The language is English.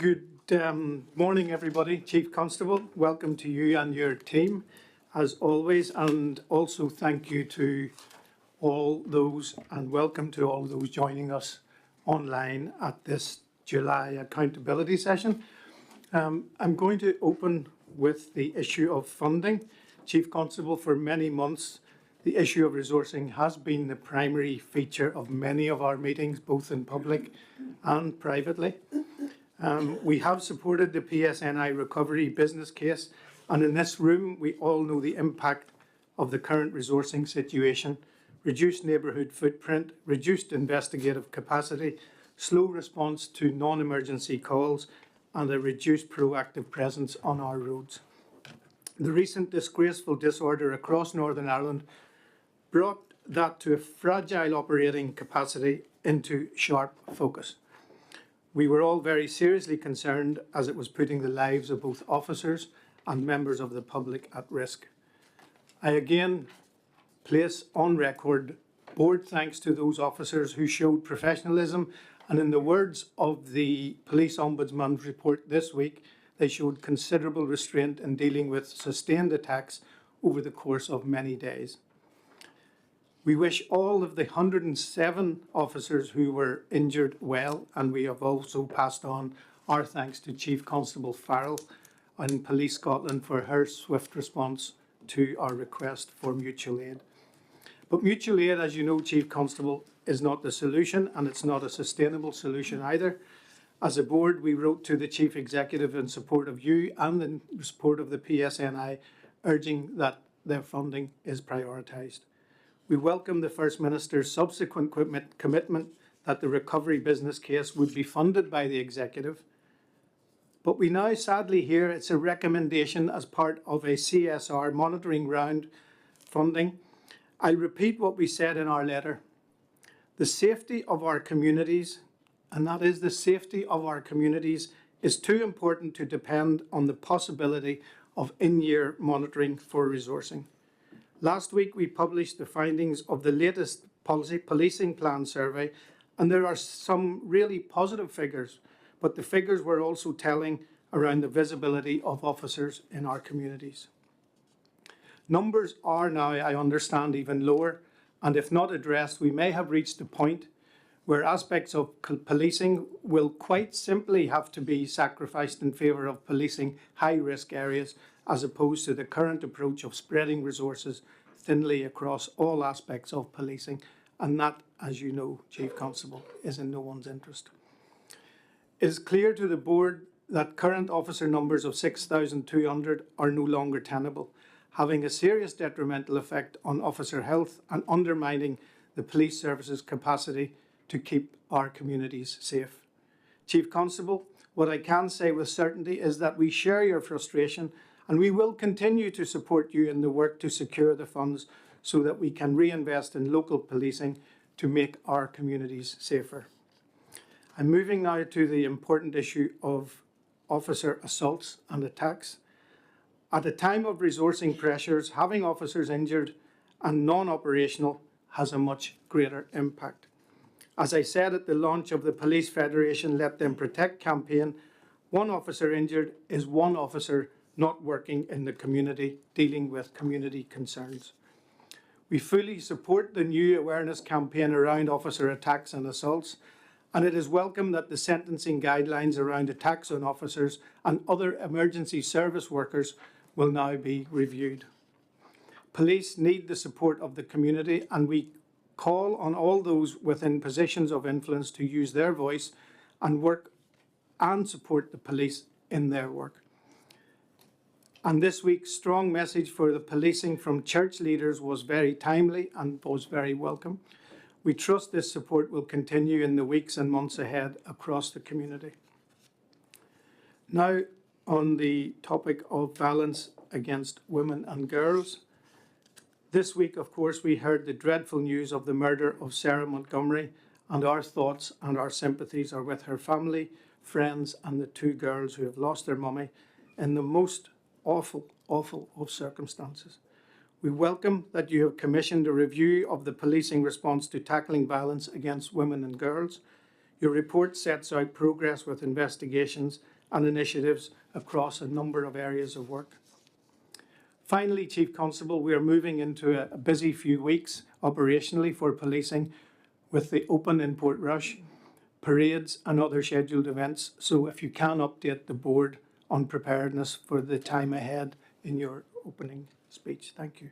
Good morning, everybody. Chief Constable, welcome to you and your team, as always, and also thank you to all those and welcome to all those joining us online at this July accountability session. I'm going to open with the issue of funding. Chief Constable, for many months, the issue of resourcing has been the primary feature of many of our meetings, both in public and privately. We have supported the PSNI recovery business case, and in this room we all know the impact of the current resourcing situation: reduced neighbourhood footprint, reduced investigative capacity, slow response to non-emergency calls, and a reduced proactive presence on our roads. The recent disgraceful disorder across Northern Ireland brought that to a fragile operating capacity into sharp focus. We were all very seriously concerned as it was putting the lives of both officers and members of the public at risk. I again place on record board thanks to those officers who showed professionalism, and in the words of the Police Ombudsman's report this week, they showed considerable restraint in dealing with sustained attacks over the course of many days. We wish all of the 107 officers who were injured well, and we have also passed on our thanks to Chief Constable Farrell and Police Scotland for her swift response to our request for mutual aid. But mutual aid, as you know, Chief Constable, is not the solution, and it's not a sustainable solution either. As a board, we wrote to the Chief Executive in support of you and in support of the PSNI, urging that their funding is prioritised. We welcome the First Minister's subsequent commitment that the recovery business case would be funded by the Executive. But we now sadly hear it's a recommendation as part of a CSR monitoring round funding. I repeat what we said in our letter. The safety of our communities, and that is the safety of our communities, is too important to depend on the possibility of in-year monitoring for resourcing. Last week, we published the findings of the latest policing plan survey, and there are some really positive figures, but the figures were also telling around the visibility of officers in our communities. Numbers are now, I understand, even lower, and if not addressed, we may have reached a point where aspects of policing will quite simply have to be sacrificed in favour of policing high-risk areas, as opposed to the current approach of spreading resources thinly across all aspects of policing, and that, as you know, Chief Constable, is in no one's interest. It is clear to the board that current officer numbers of 6,200 are no longer tenable, having a serious detrimental effect on officer health and undermining the police service's capacity to keep our communities safe. Chief Constable, what I can say with certainty is that we share your frustration, and we will continue to support you in the work to secure the funds so that we can reinvest in local policing to make our communities safer. I'm moving now to the important issue of officer assaults and attacks. At a time of resourcing pressures, having officers injured and non-operational has a much greater impact. As I said at the launch of the Police Federation Let Them Protect campaign, one officer injured is one officer not working in the community, dealing with community concerns. We fully support the new awareness campaign around officer attacks and assaults, and it is welcome that the sentencing guidelines around attacks on officers and other emergency service workers will now be reviewed. Police need the support of the community, and we call on all those within positions of influence to use their voice and work and support the police in their work. And this week's strong message for the policing from church leaders was very timely and was very welcome. We trust this support will continue in the weeks and months ahead across the community. Now, on the topic of violence against women and girls. This week, of course, we heard the dreadful news of the murder of Sarah Montgomery, and our thoughts and our sympathies are with her family, friends, and the two girls who have lost their mummy in the most awful of circumstances. We welcome that you have commissioned a review of the policing response to tackling violence against women and girls. Your report sets out progress with investigations and initiatives across a number of areas of work. Finally, Chief Constable, we are moving into a busy few weeks operationally for policing with the Open in Portrush, parades and other scheduled events. So if you can update the board on preparedness for the time ahead in your opening speech. Thank you.